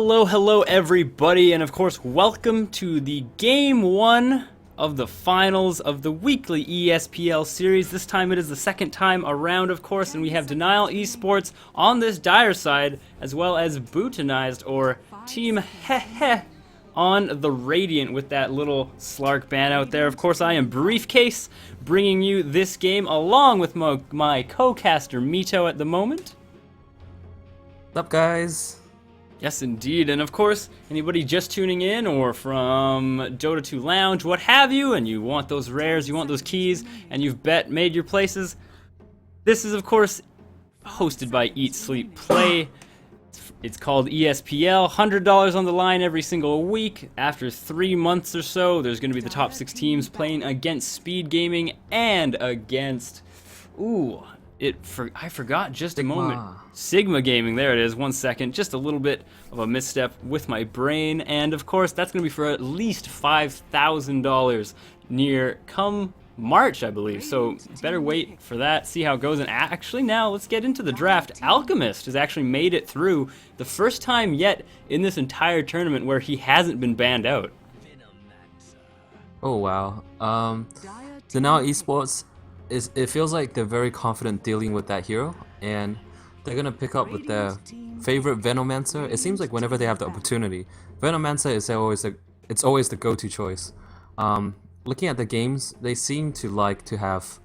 Hello everybody, and of course welcome to the Game 1 of the finals of the weekly ESPL series. This time it is the second time around, of course, and we have Denial Esports on this dire side, as well as Bhutanized, or Team Hehe, on the Radiant with that little Slark ban out there. Of course, I am Briefcase, bringing you this game along with my co-caster Mito at the moment. What's up, guys? Yes, indeed. And of course, anybody just tuning in or from Dota 2 Lounge, what have you, and you want those rares, you want those keys, and you've made your places, this is, of course, hosted by Eat, Sleep, Play. It's called ESPL, $100 on the line every single week. After 3 months or so, there's going to be the top 6 teams playing against Speed Gaming and against... I forgot just a moment. Sigma Gaming, there it is, 1 second. Just a little bit of a misstep with my brain. And of course, that's going to be for at least $5,000 near come March, I believe. So better wait for that, see how it goes. And actually now, let's get into the draft. Alchemist has actually made it through the first time yet in this entire tournament where he hasn't been banned out. Oh, wow. Denial Esports, it feels like they're very confident dealing with that hero, and they're gonna pick up with their favorite Venomancer. It seems like whenever they have the opportunity, Venomancer is always the go-to choice. Looking at the games, they seem to like to have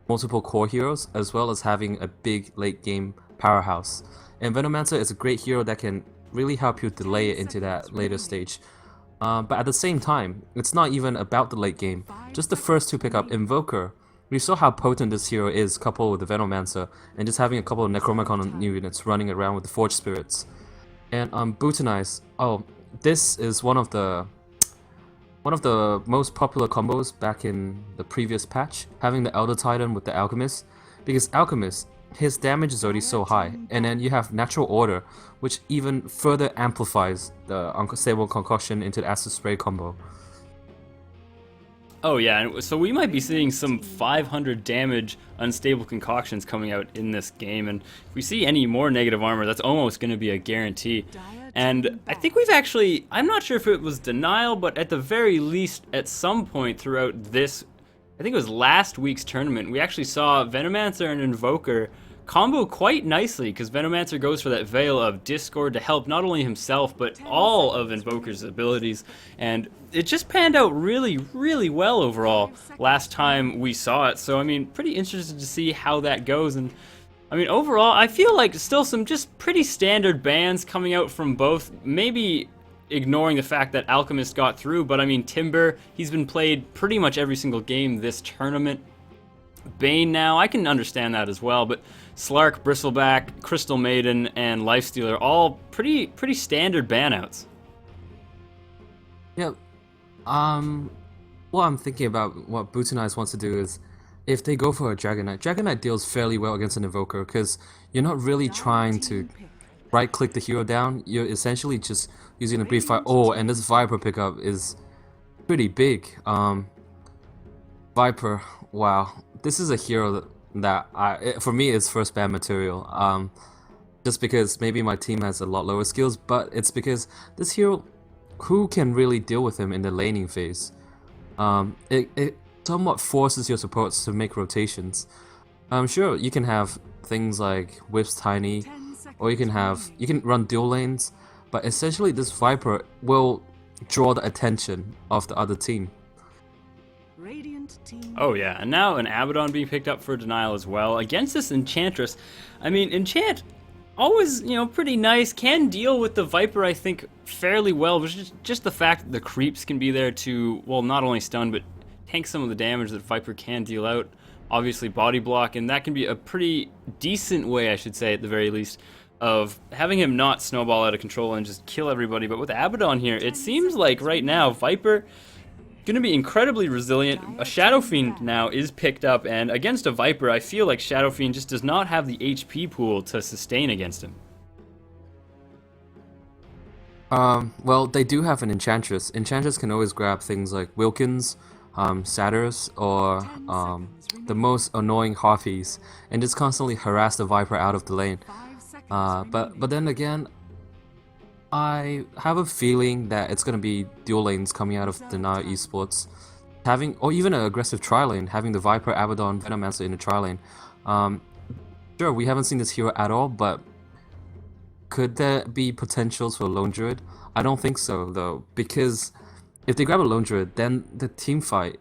multiple core heroes as well as having a big late game powerhouse. And Venomancer is a great hero that can really help you delay it into that later stage. But at the same time, it's not even about the late game. Just the first to pick up Invoker. We saw how potent this hero is coupled with the Venomancer, and just having a couple of Necromicon units running around with the Forge Spirits. And Bhutanized, this is one of the most popular combos back in the previous patch, having the Elder Titan with the Alchemist, because Alchemist, his damage is already so high, and then you have Natural Order, which even further amplifies the Unstable Concoction into the Acid Spray combo. Oh yeah, so we might be seeing some 500 damage Unstable Concoctions coming out in this game, and if we see any more negative armor, that's almost going to be a guarantee. And I think we've actually, I'm not sure if it was Denial, but at the very least, at some point throughout this, I think it was last week's tournament, we actually saw Venomancer and Invoker combo quite nicely, because Venomancer goes for that Veil of Discord to help not only himself, but all of Invoker's abilities, and it just panned out really, really well overall last time we saw it. So I mean, pretty interested to see how that goes. And I mean, overall, I feel like still some just pretty standard bans coming out from both, maybe ignoring the fact that Alchemist got through, but I mean, Timber, he's been played pretty much every single game this tournament. Bane now, I can understand that as well, but Slark, Bristleback, Crystal Maiden, and Lifestealer, all pretty standard banouts. Yeah, what I'm thinking about what Bhutanized wants to do is, if they go for a Dragon Knight deals fairly well against an Invoker, because you're not really trying to right-click the hero down, you're essentially just using a brief fire. Oh, and this Viper pickup is pretty big. Viper, wow. This is a hero that for me, is first ban material. Just because maybe my team has a lot lower skills, but it's because this hero, who can really deal with him in the laning phase? It somewhat forces your supports to make rotations. Sure, you can have things like Whip's Tiny, or you can run dual lanes, but essentially this Viper will draw the attention of the other team. Oh yeah, and now an Abaddon being picked up for Denial as well against this Enchantress. I mean, Enchant, always, pretty nice, can deal with the Viper, I think, fairly well, but just the fact that the creeps can be there to, well, not only stun, but tank some of the damage that Viper can deal out. Obviously body block, and that can be a pretty decent way, I should say, at the very least, of having him not snowball out of control and just kill everybody. But with Abaddon here, it seems like right now, Viper going to be incredibly resilient. A Shadow Fiend now is picked up, and against a Viper, I feel like Shadow Fiend just does not have the HP pool to sustain against him. Well, they do have an Enchantress. Enchantress can always grab things like Wilkins, Satyrs, or the most annoying Harpies, and just constantly harass the Viper out of the lane. But then again, I have a feeling that it's gonna be dual lanes coming out of Denial Esports, having or even an aggressive tri lane, having the Viper, Abaddon, Venomancer in the tri lane. Um, sure, we haven't seen this hero at all, but could there be potentials for Lone Druid? I don't think so though, because if they grab a Lone Druid, then the team fight,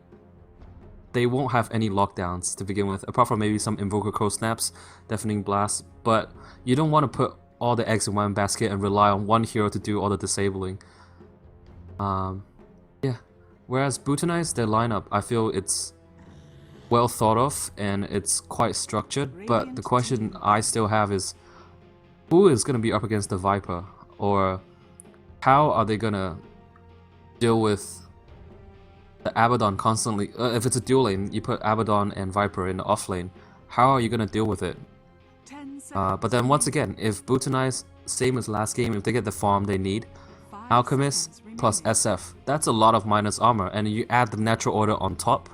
they won't have any lockdowns to begin with, apart from maybe some Invoker Cold Snaps, Deafening Blast, but you don't want to put all the eggs in one basket and rely on one hero to do all the disabling. Yeah. Whereas Butanize, their lineup, I feel it's well thought of and it's quite structured, but the question I still have is who is going to be up against the Viper, or how are they going to deal with the Abaddon constantly? If it's a dual lane, you put Abaddon and Viper in the off lane, how are you going to deal with it? But then once again, if Butanize, same as last game, if they get the farm they need, Alchemist plus SF, that's a lot of minus armor, and you add the natural order on top,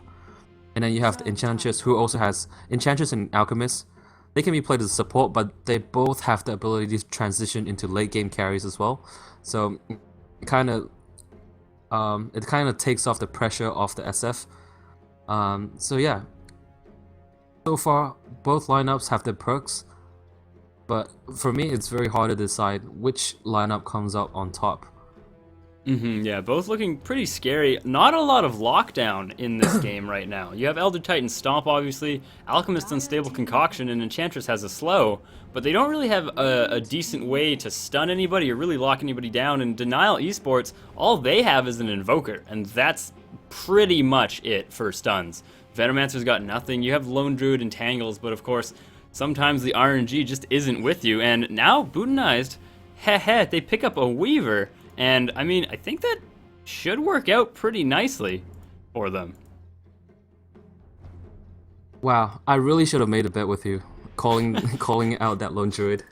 and then you have the Enchantress, who also has Enchantress and Alchemist. They can be played as support, but they both have the ability to transition into late game carries as well. So it kind of takes off the pressure off the SF. So yeah, so far both lineups have their perks, but for me it's very hard to decide which lineup comes out on top. Yeah, both looking pretty scary. Not a lot of lockdown in this game right now. You have Elder Titan Stomp, obviously, Alchemist Unstable Concoction, and Enchantress has a slow, but they don't really have a decent way to stun anybody or really lock anybody down. And Denial Esports, all they have is an Invoker, and that's pretty much it for stuns. Venomancer's got nothing. You have Lone Druid and Tangles, but of course, sometimes the RNG just isn't with you. And now, Butanized, Hehe, they pick up a Weaver. And, I mean, I think that should work out pretty nicely for them. Wow, I really should have made a bet with you, calling out that Lone Druid.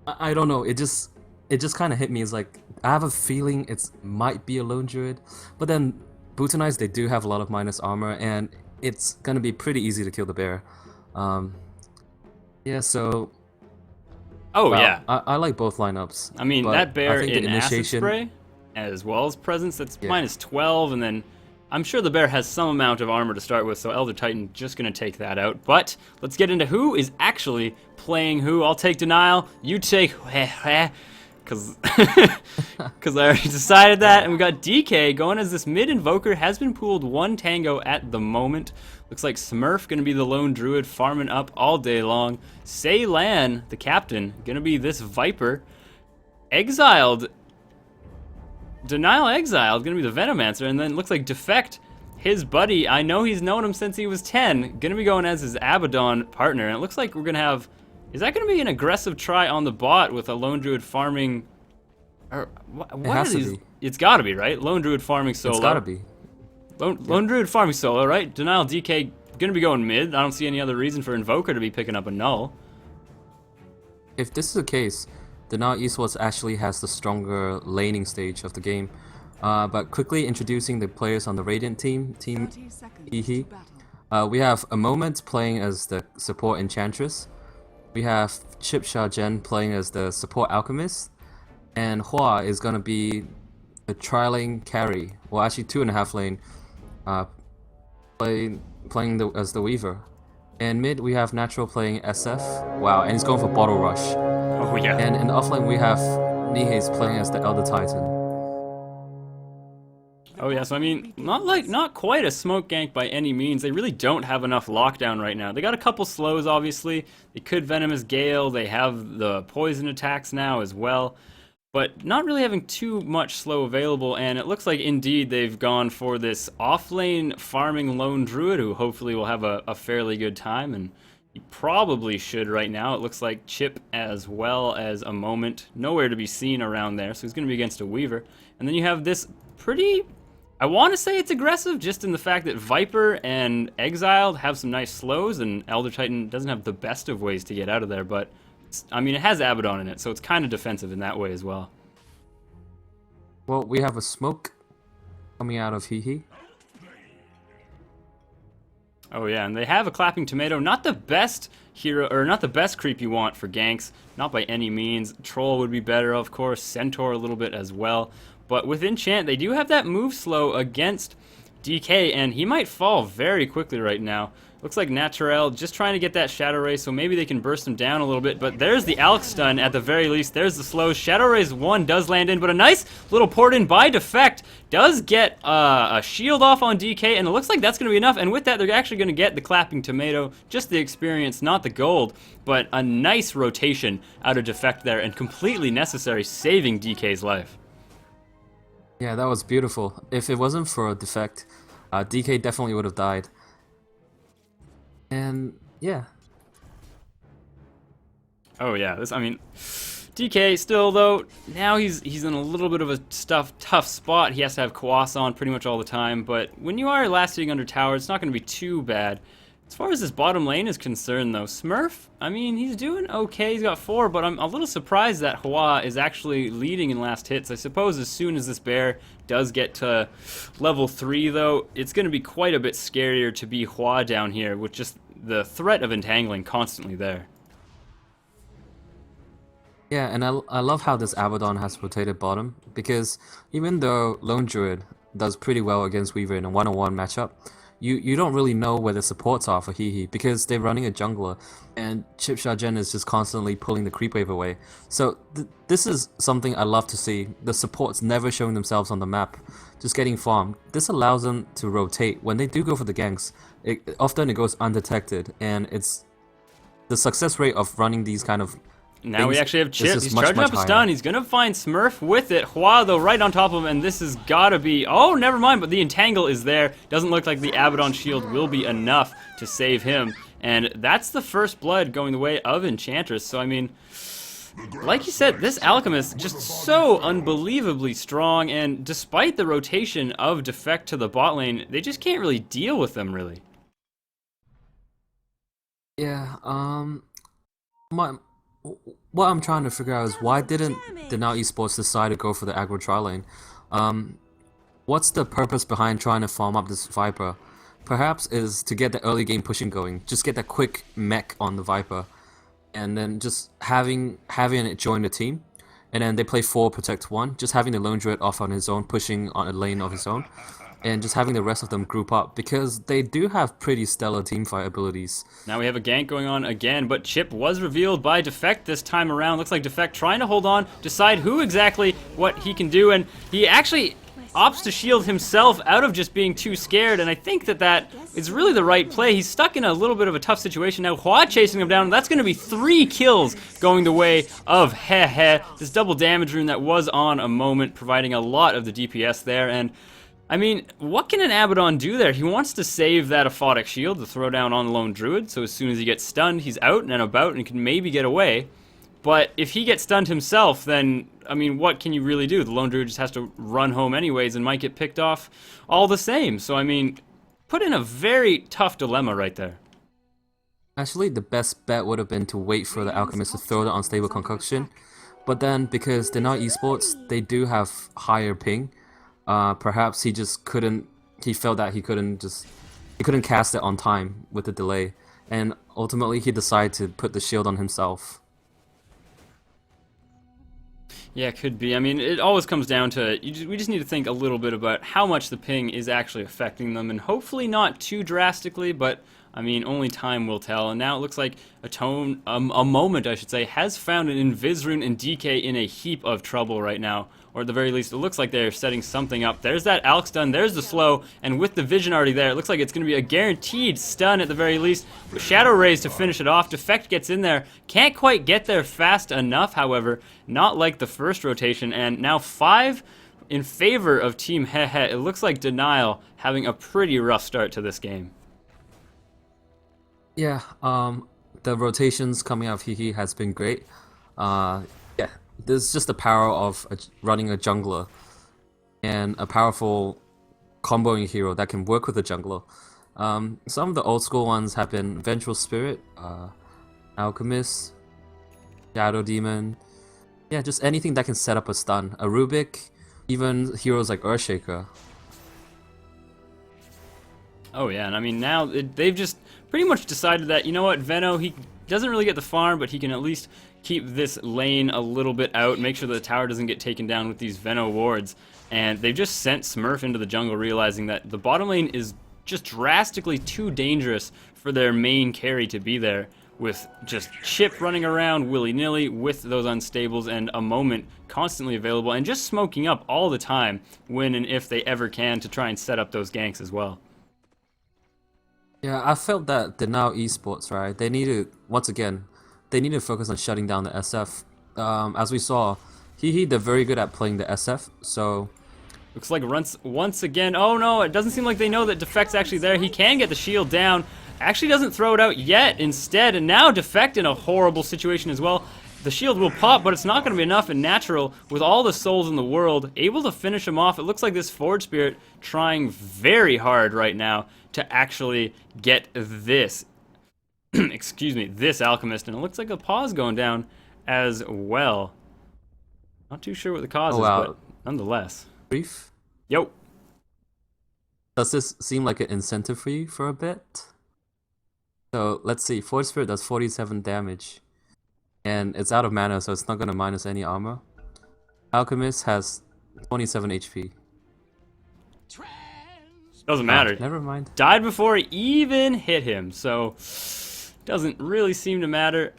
I don't know, it just kind of hit me. It's like, I have a feeling it might be a Lone Druid, but then Butanize, they do have a lot of minus armor, and it's gonna be pretty easy to kill the bear. Yeah, so... Oh, wow, yeah. I like both lineups. I mean, that bear in initiation... Acid Spray, as well as Presence, that's minus 12, and then I'm sure the bear has some amount of armor to start with, so Elder Titan just going to take that out. But let's get into who is actually playing who. I'll take Denial, you take Hehe, because I already decided that. And we got DK going as this mid-invoker, has been pooled one tango at the moment. Looks like Smurf going to be the lone druid farming up all day long. Lan, the captain, going to be this Viper. Exiled, Denial Exiled, going to be the Venomancer. And then looks like Defect, his buddy, I know he's known him since he was 10, going to be going as his Abaddon partner. And it looks like we're going to have, is that going to be an aggressive try on the bot with a lone druid farming? Or what are these? It's got to be, right? Lone druid farming solo. It's got to be. Lone Druid farming solo, right? Denial DK gonna be going mid. I don't see any other reason for Invoker to be picking up a null. If this is the case, Denial Esports actually has the stronger laning stage of the game. But quickly introducing the players on the Radiant team, Team Hehe. We have a Moment playing as the support Enchantress. We have Chip Jen playing as the support Alchemist. And Hua is gonna be the tri-lane carry. Well, actually 2.5 lane. Playing as the Weaver. And mid we have Natural playing SF. Wow, and he's going for Bottle Rush. Oh yeah. And in offlane we have Hehe's playing as the Elder Titan. Oh yeah, so I mean, not quite a smoke gank by any means. They really don't have enough lockdown right now. They got a couple slows, obviously. They could Venomous Gale. They have the poison attacks now as well. But not really having too much slow available, and it looks like indeed they've gone for this offlane farming lone druid who hopefully will have a fairly good time, and he probably should right now. It looks like Chip as well as a Moment, nowhere to be seen around there, so he's going to be against a Weaver. And then you have this pretty, I want to say it's aggressive, just in the fact that Viper and Exiled have some nice slows, and Elder Titan doesn't have the best of ways to get out of there, but I mean, it has Abaddon in it, so it's kind of defensive in that way as well. Well, we have a smoke coming out of Hehe. Oh yeah, and they have a clapping tomato. Not the best hero, or not the best creep you want for ganks. Not by any means. Troll would be better, of course. Centaur a little bit as well. But with Enchant, they do have that move slow against DK, and he might fall very quickly right now. Looks like Naturel just trying to get that Shadow Ray, so maybe they can burst him down a little bit. But there's the Alk stun at the very least. There's the slow. Shadow Ray's 1 does land in, but a nice little port in by Defect does get a shield off on DK, and it looks like that's going to be enough. And with that, they're actually going to get the clapping tomato, just the experience, not the gold. But a nice rotation out of Defect there, and completely necessary, saving DK's life. Yeah, that was beautiful. If it wasn't for a Defect, DK definitely would have died. And yeah. Oh yeah, I mean, DK still though, now he's in a little bit of a tough spot. He has to have Kawasa on pretty much all the time, but when you are last hitting under tower, it's not going to be too bad. As far as his bottom lane is concerned though, Smurf, I mean, he's doing okay. He's got 4, but I'm a little surprised that Hua is actually leading in last hits. I suppose as soon as this bear does get to level 3 though, it's going to be quite a bit scarier to be Hua down here with just the threat of entangling constantly there. Yeah, and I love how this Abaddon has rotated bottom, because even though Lone Druid does pretty well against Weaver in a one-on-one matchup, you don't really know where the supports are for Hehe, because they're running a jungler, and Chip Shajen is just constantly pulling the creep wave away. So this is something I love to see, the supports never showing themselves on the map, just getting farmed. This allows them to rotate. When they do go for the ganks, often it goes undetected, and it's the success rate of running these kind of now we actually have Chip. He's much, charging up a stun. He's going to find Smurf with it. Hua, though, right on top of him, and this has got to be... Oh, never mind, but the Entangle is there. Doesn't look like the Abaddon shield will be enough to save him. And that's the first blood going the way of Enchantress. So, I mean, like you said, this Alchemist just so unbelievably strong, and despite the rotation of Defect to the bot lane, they just can't really deal with them, really. Yeah, what I'm trying to figure out is why didn't the Now Esports decide to go for the aggro tri lane? What's the purpose behind trying to farm up this Viper? Perhaps is to get the early game pushing going, just get that quick mech on the Viper, and then just having it join the team, and then they play 4 protect 1, just having the Lone Druid off on his own, pushing on a lane of his own, and just having the rest of them group up, because they do have pretty stellar teamfight abilities. Now we have a gank going on again, but Chip was revealed by Defect this time around. Looks like Defect trying to hold on, decide who exactly what he can do, and he actually opts to shield himself out of just being too scared, and I think that is really the right play. He's stuck in a little bit of a tough situation now. Hua chasing him down. That's going to be 3 kills going the way of Hehe. This double damage rune that was on a moment, providing a lot of the DPS there, and I mean, what can an Abaddon do there? He wants to save that aphotic shield to throw down on Lone Druid, so as soon as he gets stunned, he's out and about and can maybe get away. But if he gets stunned himself, then, I mean, what can you really do? The Lone Druid just has to run home anyways and might get picked off all the same. So, I mean, put in a very tough dilemma right there. Actually, the best bet would have been to wait for the Alchemist to throw the Unstable Concoction, but then, because they're not esports, they do have higher ping. Perhaps he just couldn't, he felt that he couldn't cast it on time with the delay, and ultimately he decided to put the shield on himself. Yeah, it could be. I mean, it always comes down to, we just need to think a little bit about how much the ping is actually affecting them, and hopefully not too drastically, but I mean, only time will tell. And now it looks like a moment, I should say, has found an Invis rune, and DK in a heap of trouble right now. Or at the very least, it looks like they're setting something up. There's that Alk stun, there's the slow, and with the vision already there, it looks like it's going to be a guaranteed stun at the very least. With Shadow Rays to finish it off. Defect gets in there, can't quite get there fast enough, however, not like the first rotation, and now 5 in favor of Team Hehe. It looks like Denial having a pretty rough start to this game. Yeah, the rotations coming out of Hehe has been great. Yeah, there's just the power of running a jungler and a powerful comboing hero that can work with a jungler. Some of the old school ones have been Vengeful Spirit, Alchemist, Shadow Demon. Yeah, just anything that can set up a stun. A Rubik, even heroes like Earthshaker. Oh yeah, and I mean now they've just pretty much decided that, you know what, Veno, he doesn't really get the farm, but he can at least keep this lane a little bit out, make sure the tower doesn't get taken down with these Veno wards. And they've just sent Smurf into the jungle, realizing that the bottom lane is just drastically too dangerous for their main carry to be there, with just Chip running around willy-nilly with those unstables and a moment constantly available and just smoking up all the time when and if they ever can to try and set up those ganks as well. Yeah, I felt that the Now Esports, right? They need to, once again, they need to focus on shutting down the SF. As we saw, Hehe, they're very good at playing the SF, so... Looks like once again, oh no, it doesn't seem like they know that Defect's actually there. He can get the shield down, actually doesn't throw it out yet instead, and now Defect in a horrible situation as well. The shield will pop, but it's not going to be enough, and Natural, with all the souls in the world, able to finish him off. It looks like this Forge Spirit trying very hard right now to actually get this, excuse me, this Alchemist, and it looks like a pause going down as well. Not too sure what the cause is, but nonetheless. Brief? Yo. Does this seem like an incentive for you for a bit? So let's see, Forge Spirit does 47 damage. And it's out of mana, so it's not going to minus any armor. Alchemist has 27 HP. Doesn't matter. Never mind. Died before it even hit him, so doesn't really seem to matter.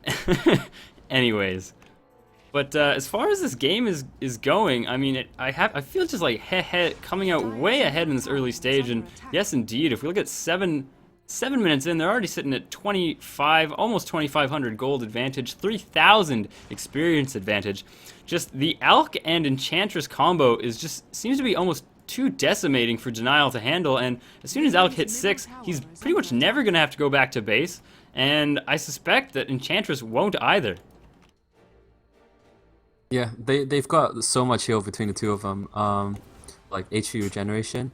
Anyways. But as far as this game is going, I mean, I feel just like Hehe coming out way ahead in this early stage, and yes, indeed, if we look at 7 minutes in, they're already sitting at 25, almost 2,500 gold advantage, 3,000 experience advantage. Just the Alch and Enchantress combo seems to be almost too decimating for Denial to handle, and as soon as Alch hits 6, he's pretty much never going to have to go back to base, and I suspect that Enchantress won't either. Yeah, they've got so much heal between the two of them, like HP regeneration.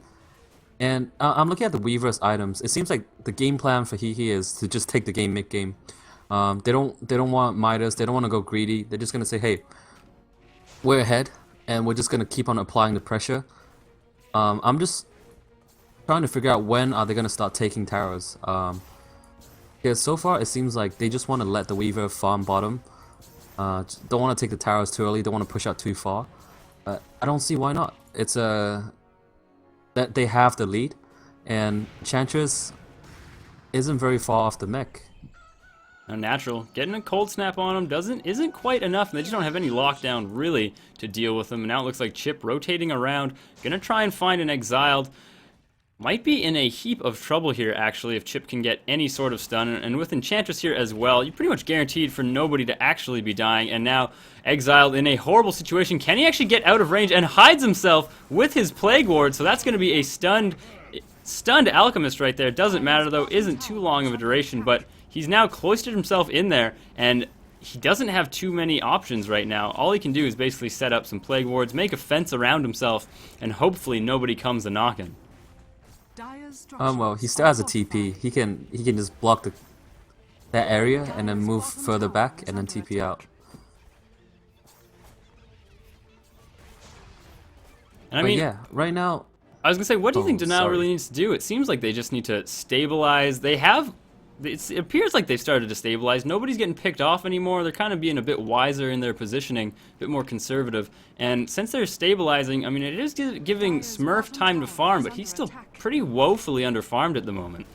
And I'm looking at the Weaver's items. It seems like the game plan for Hehe is to just take the game mid-game. They don't want Midas, they don't want to go greedy. They're just gonna say, hey, we're ahead, and we're just gonna keep on applying the pressure. I'm just trying to figure out when are they gonna start taking towers. Yeah, so far it seems like they just want to let the Weaver farm bottom. Don't want to take the towers too early, don't want to push out too far. But I don't see why not. It's that they have the lead, and Enchantress isn't very far off the mech. Natural. Getting a cold snap on him isn't quite enough, and they just don't have any lockdown really to deal with him. And now it looks like Chip rotating around, gonna try and find an Exiled. Might be in a heap of trouble here, actually, if Chip can get any sort of stun. And with Enchantress here as well, you're pretty much guaranteed for nobody to actually be dying. And now, Exiled in a horrible situation. Can he actually get out of range and hides himself with his Plague Ward? So that's going to be a stunned Alchemist right there. Doesn't matter, though. Isn't too long of a duration, but he's now cloistered himself in there, and he doesn't have too many options right now. All he can do is basically set up some Plague Wards, make a fence around himself, and hopefully nobody comes a knocking. Well, he still has a TP. He can just block that area and then move further back and then TP out. And I mean, yeah, right now. I was gonna say, what do you think Denial really needs to do? It seems like they just need to stabilize. It appears like they've started to stabilize. Nobody's getting picked off anymore. They're kind of being a bit wiser in their positioning, a bit more conservative. And since they're stabilizing, I mean, it is giving Smurf time to farm, but he's still pretty woefully underfarmed at the moment.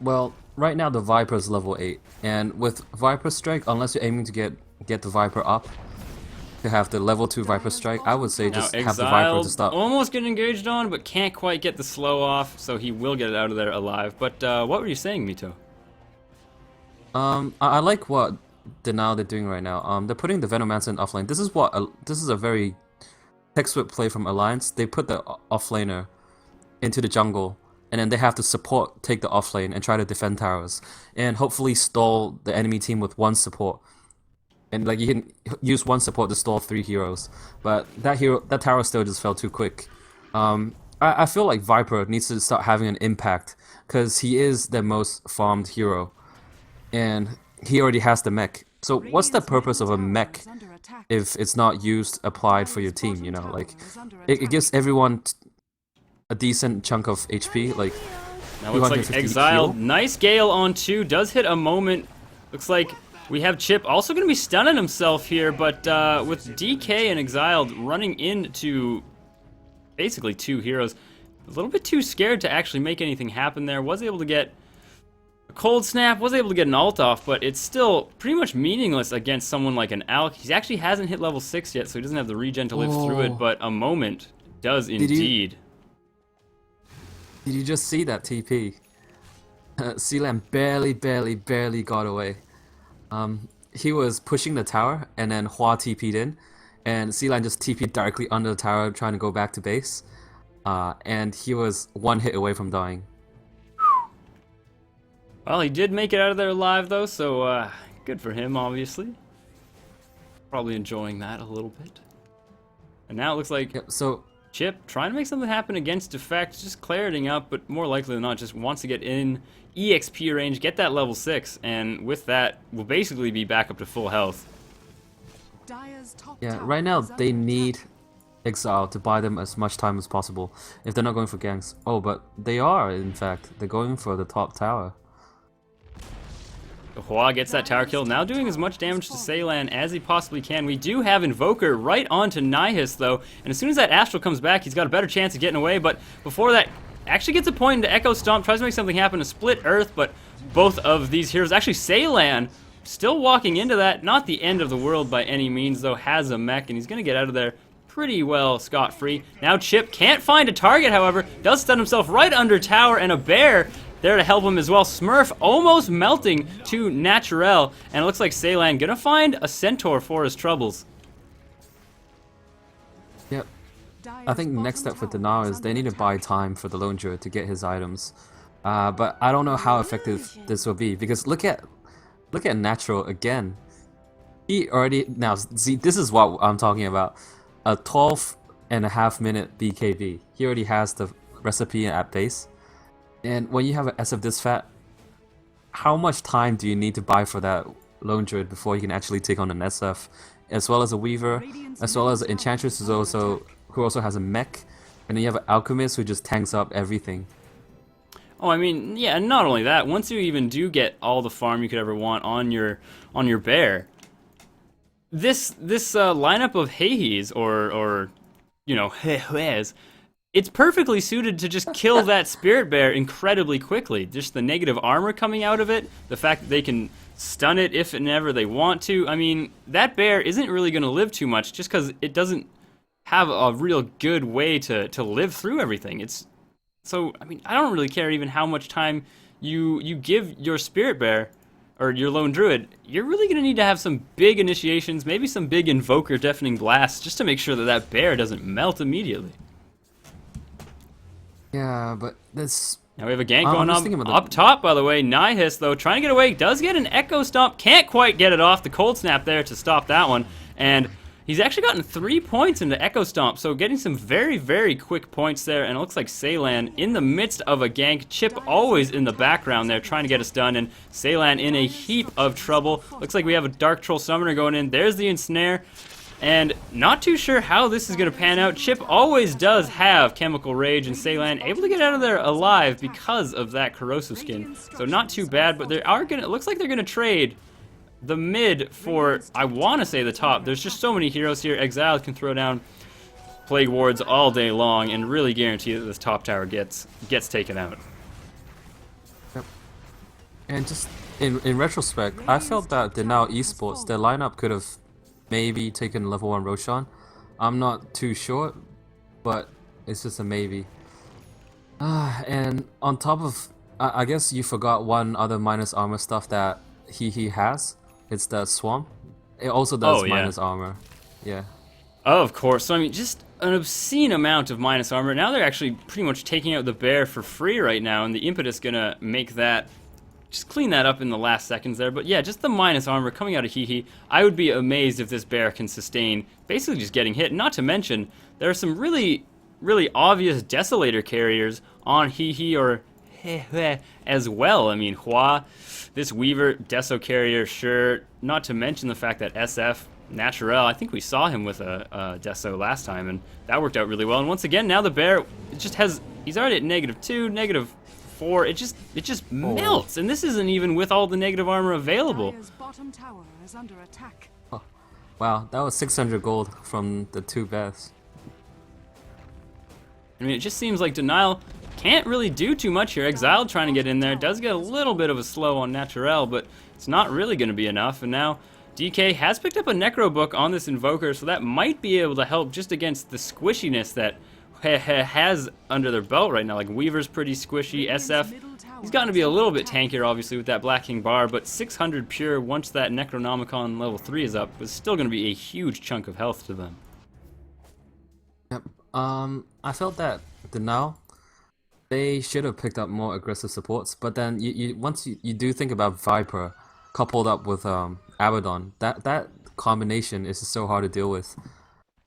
Well, right now the Viper's level 8, and with Viper Strike, unless you're aiming to get the Viper up, to have the level 2 Viper Strike, I would say just have the Viper to stop. Almost getting engaged on, but can't quite get the slow off, so he will get it out of there alive. But what were you saying, Mito? I like what Denial they're doing right now. They're putting the Venomancer in offlane. This is a very textbook play from Alliance. They put the offlaner into the jungle, and then they have to take the offlane and try to defend towers, and hopefully stall the enemy team with one support. And like you can use one support to stall 3 heroes, but that tower still just fell too quick. I feel like Viper needs to start having an impact because he is the most farmed hero, and he already has the mech. So what's the purpose of a mech if it's not applied for your team? You know, like it gives everyone a decent chunk of HP, like Now looks like 250 Exile, heal. nice Gale on 2, does hit a moment. Looks like we have Chip also going to be stunning himself here, but with DK and Exiled running into basically 2 heroes, a little bit too scared to actually make anything happen there. Was able to get a cold snap, was able to get an ult off, but it's still pretty much meaningless against someone like an Alk. He actually hasn't hit level 6 yet, so he doesn't have the regen to live through it, but a moment does indeed. Did you just see that TP? Sealand barely got away. He was pushing the tower, and then Hua TP'd in, and Sealand just TP'd directly under the tower, trying to go back to base. And he was 1 hit away from dying. Well, he did make it out of there alive, though, so good for him, obviously. Probably enjoying that a little bit. And now it looks like So Chip trying to make something happen against Defect, just clarity up, but more likely than not, just wants to get in EXP range, get that level 6, and with that, will basically be back up to full health. yeah, right now they need Exile to buy them as much time as possible if they're not going for ganks. Oh, but they are, in fact. They're going for the top tower. Hua gets that tower kill, now doing as much damage to Ceylan as he possibly can. We do have Invoker right onto Nihis, though, and as soon as that Astral comes back, he's got a better chance of getting away, but before that, actually gets a point into Echo Stomp, tries to make something happen to split Earth, but both of these heroes, actually Ceylan, still walking into that. Not the end of the world by any means, though, has a mech, and he's going to get out of there pretty well scot-free. Now Chip can't find a target, however, does stun himself right under tower, and a bear there to help him as well. Smurf almost melting to Naturel, and it looks like Ceylan gonna find a centaur for his troubles. Yep. I think the next step for Denial is they need to buy time for the Lone Druid to get his items. But I don't know how effective this will be, because look at Natural again. He already, now see, this is what I'm talking about. A 12.5 minute BKB. He already has the recipe at base. And when you have an SF this fat, how much time do you need to buy for that Lone Druid before you can actually take on an SF, as well as a Weaver, as well as an Enchantress who also has a mech, and then you have an Alchemist who just tanks up everything. Oh, I mean, yeah, and not only that, once you even do get all the farm you could ever want on your bear, this lineup of Hehes or you know, Hehes, it's perfectly suited to just kill that Spirit Bear incredibly quickly. Just the negative armor coming out of it, the fact that they can stun it if and ever they want to. I mean, that bear isn't really going to live too much just because it doesn't have a real good way to live through everything. So, I mean, I don't really care even how much time you give your Spirit Bear or your Lone Druid. You're really going to need to have some big initiations, maybe some big Invoker Deafening Blasts, just to make sure that that bear doesn't melt immediately. Yeah, but this... Now we have a gank going on up top, by the way. Nihis, though, trying to get away, does get an Echo Stomp, can't quite get it off. The Cold Snap there to stop that one, and he's actually gotten 3 points into Echo Stomp, so getting some very quick points there, and it looks like Ceylan in the midst of a gank. Chip always in the background there trying to get us done, and Ceylan in a heap of trouble. Looks like we have a Dark Troll Summoner going in. There's the Ensnare. And not too sure how this is going to pan out. Chip always does have Chemical Rage, and Ceylan able to get out of there alive because of that Corrosive Skin. So not too bad, but it looks like they're going to trade the mid for, I want to say, the top. There's just so many heroes here. Exile can throw down Plague Wards all day long and really guarantee that this top tower gets taken out. Yep. And just in retrospect, I felt that the Now Esports, their lineup could have maybe taken level 1 Roshan. I'm not too sure, but it's just a maybe. And on top of, I guess you forgot one other minus armor stuff that he has. It's the Swamp. It also does minus armor. Yeah. Of course. So I mean, just an obscene amount of minus armor. Now they're actually pretty much taking out the bear for free right now, and the Impetus gonna make that. Just clean that up in the last seconds there. But yeah, just the minus armor coming out of Hehe. I would be amazed if this bear can sustain basically just getting hit. Not to mention, there are some really obvious Desolator carriers on Hehe or Hehe as well. I mean, Hua, this Weaver, Deso carrier, sure. Not to mention the fact that SF, Naturel, I think we saw him with a Deso last time, and that worked out really well. And once again, now the bear just has He's already at -2, -4. It just melts, and this isn't even with all the negative armor available. Dire's bottom tower is under attack. Oh, wow, that was 600 gold from the 2 Beths. I mean, it just seems like Denial can't really do too much here. Exile trying to get in there does get a little bit of a slow on Naturel, but it's not really going to be enough. And now DK has picked up a Necro book on this Invoker, so that might be able to help just against the squishiness that Hehe has under their belt right now. Like Weaver's pretty squishy, SF, he's gotten to be a little bit tankier obviously with that Black King bar, but 600 pure once that Necronomicon level 3 is up is still going to be a huge chunk of health to them. Yep. I felt that Denial, they should have picked up more aggressive supports, but then once you do think about Viper coupled up with Abaddon, that combination is just so hard to deal with.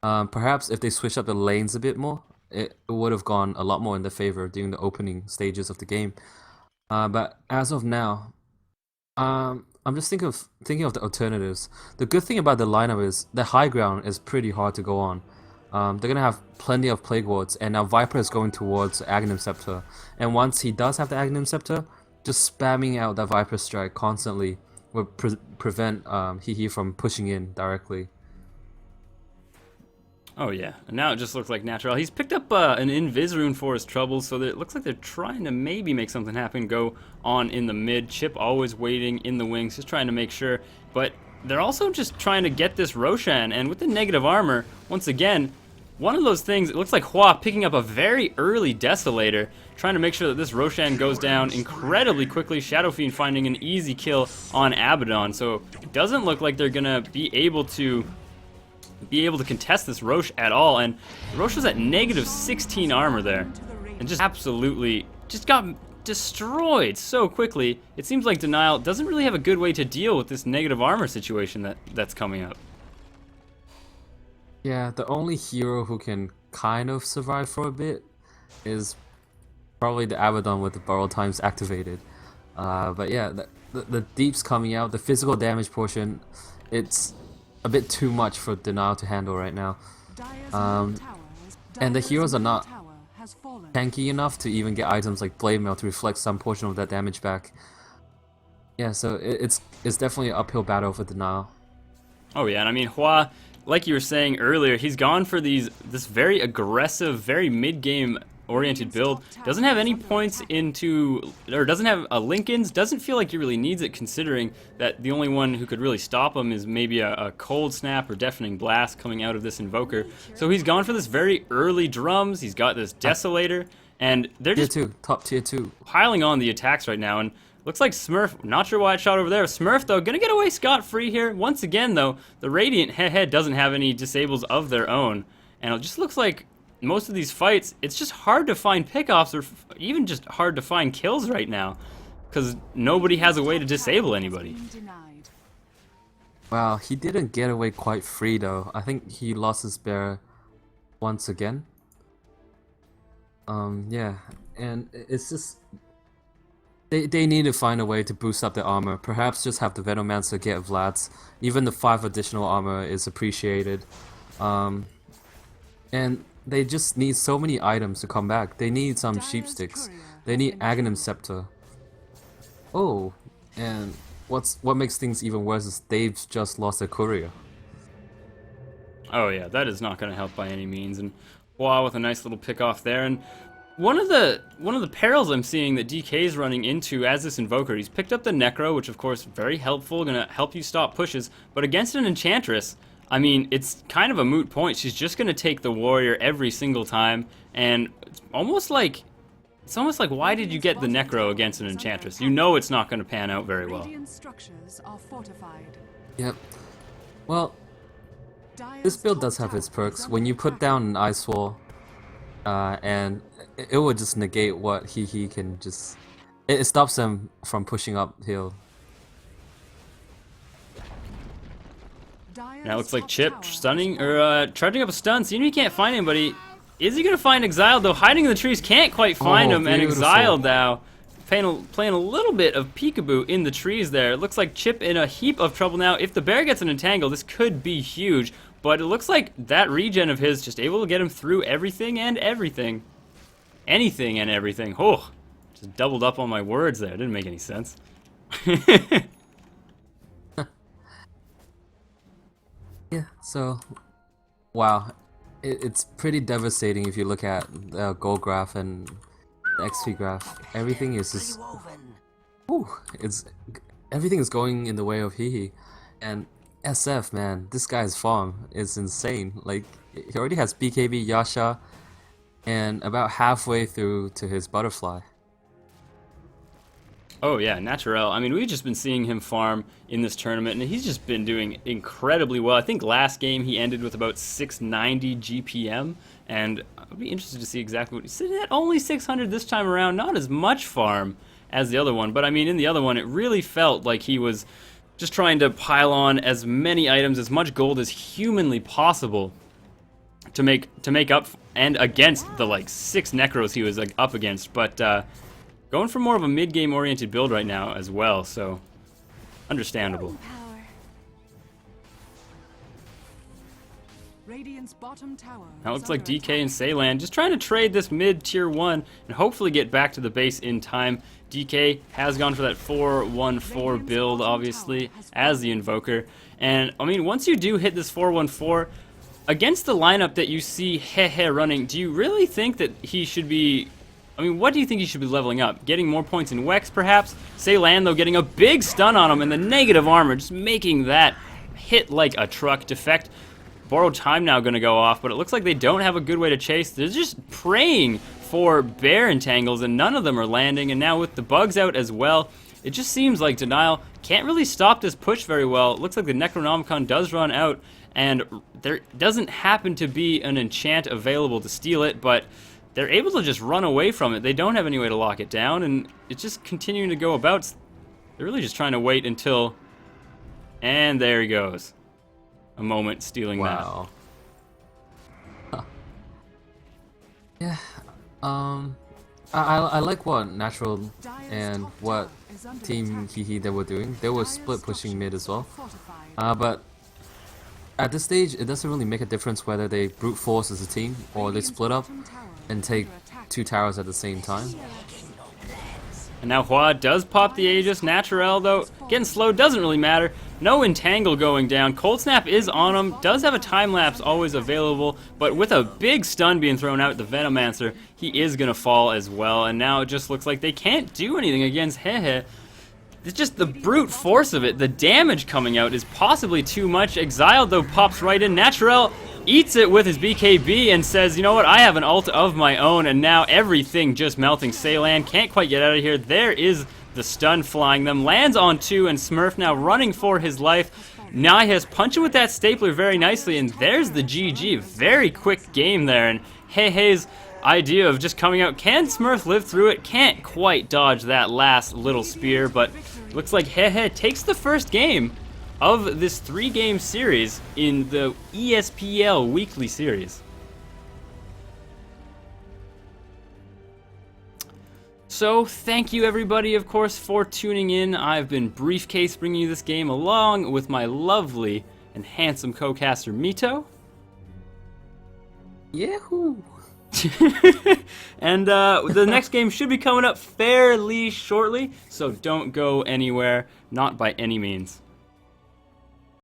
Perhaps if they switch up the lanes a bit more, it would have gone a lot more in their favor during the opening stages of the game. But as of now, I'm just thinking of the alternatives. The good thing about the lineup is the high ground is pretty hard to go on. They're gonna have plenty of Plague Wards, and now Viper is going towards Aghanim Scepter. And once he does have the Aghanim Scepter, just spamming out that Viper strike constantly will prevent Hehe from pushing in directly. Oh yeah, and now it just looks like Natural. He's picked up an Invis rune for his troubles, so that it looks like they're trying to maybe make something happen, go on in the mid. Chip always waiting in the wings, just trying to make sure. But they're also just trying to get this Roshan, and with the negative armor, once again, one of those things, it looks like Hua picking up a very early Desolator, trying to make sure that this Roshan goes down incredibly quickly. Shadow Fiend finding an easy kill on Abaddon, so it doesn't look like they're gonna be able to contest this Roche at all, and Roche was at -16 armor there, and just absolutely just got destroyed so quickly. It seems like Denial doesn't really have a good way to deal with this negative armor situation that's coming up. Yeah, the only hero who can kind of survive for a bit is probably the Abaddon with the borrow times activated. But yeah, the deeps coming out, the physical damage portion, it's a bit too much for Denial to handle right now. And the heroes are not tanky enough to even get items like Blade Mail to reflect some portion of that damage back. Yeah, so it's definitely an uphill battle for Denial. Oh yeah, and I mean Hua, like you were saying earlier, he's gone for this very aggressive, very mid-game oriented build. Doesn't have any points into, or doesn't have a Lincoln's. Doesn't feel like he really needs it, considering that the only one who could really stop him is maybe a Cold Snap or Deafening Blast coming out of this Invoker. So he's gone for this very early drums. He's got this Desolator, and they're just top tier 2 piling on the attacks right now. And looks like Smurf, not sure why it shot over there. Smurf, though, gonna get away scot-free here. Once again, though, the Radiant Hehe doesn't have any disables of their own. And it just looks like most of these fights, it's just hard to find pickoffs or even just hard to find kills right now. Because nobody has a way to disable anybody. Wow, he didn't get away quite free, though. I think he lost his bear once again. Yeah, and it's just... They need to find a way to boost up their armor. Perhaps just have the Venomancer get Vlad's. Even the 5 additional armor is appreciated. And they just need so many items to come back. They need some Sheepsticks. They need Aghanim Scepter. Oh, and what makes things even worse is they've just lost their courier. Oh yeah, that is not going to help by any means. And Hua with a nice little pick off there. And one of the perils I'm seeing that DK is running into as this Invoker, he's picked up the Necro, which of course very helpful, gonna help you stop pushes, but against an Enchantress, I mean, it's kind of a moot point. She's just gonna take the Warrior every single time, and it's almost like why did you get the Necro against an Enchantress? You know it's not gonna pan out very well. Yep. Well, this build does have its perks. When you put down an Ice Wall, and it will just negate what Hehe can just... It stops them from pushing uphill. Now it looks like Chip stunning, or charging up a stun, seeing he can't find anybody. Is he gonna find Exiled though? Hiding in the trees, can't quite find him, and Exiled now playing a little bit of peekaboo in the trees there. It looks like Chip in a heap of trouble now. If the bear gets an entangle, this could be huge, but it looks like that regen of his just able to get him through everything and everything. anything and everything. Oh, just doubled up on my words there. Didn't make any sense. Yeah, so, wow. It's pretty devastating if you look at the goal graph and the XP graph. Everything is just... Whew, everything is going in the way of Hehe. And SF, man, this guy's farm is insane. Like, he already has BKB, Yasha, and about halfway through to his butterfly. Oh yeah, Naturel. I mean, we've just been seeing him farm in this tournament, and he's just been doing incredibly well. I think last game he ended with about 690 GPM, and I'd be interested to see exactly what he's sitting at. Only 600 this time around, not as much farm as the other one, but I mean, in the other one, it really felt like he was just trying to pile on as many items, as much gold as humanly possible to make up and against the like 6 Necros he was like up against, but going for more of a mid-game oriented build right now as well, so understandable. Radiant's bottom tower Now it is looks like under DK and attack. Saylan just trying to trade this mid tier 1 and hopefully get back to the base in time. DK has gone for that 4-1-4 build, obviously, as the Invoker. And, I mean, once you do hit this 4-1-4, against the lineup that you see Hehe running, do you really think that he should be... I mean, what do you think he should be leveling up? Getting more points in Wex, perhaps? Saylan, though, getting a big stun on him and the negative armor, just making that hit like a truck. Defect. Borrowed time now going to go off, but it looks like they don't have a good way to chase. They're just praying for bear entangles, and none of them are landing. And now with the bugs out as well, it just seems like Denial can't really stop this push very well. It looks like the Necronomicon does run out, and there doesn't happen to be an enchant available to steal it, but they're able to just run away from it. They don't have any way to lock it down, and it's just continuing to go about. They're really just trying to wait until... And there he goes. A moment stealing Wow. Huh. Yeah, I like what Natural and what Team Hehe they were doing. They were split pushing mid as well. But at this stage, it doesn't really make a difference whether they brute force as a team or they split up and take 2 towers at the same time. And now Hua does pop the Aegis. Naturel, though, getting slowed, doesn't really matter. No entangle going down. Cold Snap is on him. Does have a time lapse always available, but with a big stun being thrown out, the Venomancer, he is going to fall as well. And now it just looks like they can't do anything against Hehe. It's just the brute force of it. The damage coming out is possibly too much. Exiled, though, pops right in. Naturel eats it with his BKB and says, you know what, I have an ult of my own, and now everything just melting. Saylan can't quite get out of here. There is the stun flying them. Lands on 2, and Smurf now running for his life. Nihis punching with that stapler very nicely, and there's the GG. Very quick game there, and Hehe's idea of just coming out. Can Smurf live through it? Can't quite dodge that last little spear, but looks like Hehe takes the first game of this 3-game series in the ESPL weekly series. So thank you everybody, of course, for tuning in. I've been Briefcase bringing you this game along with my lovely and handsome co-caster Mito. Yahoo! And the next game should be coming up fairly shortly, so don't go anywhere, not by any means.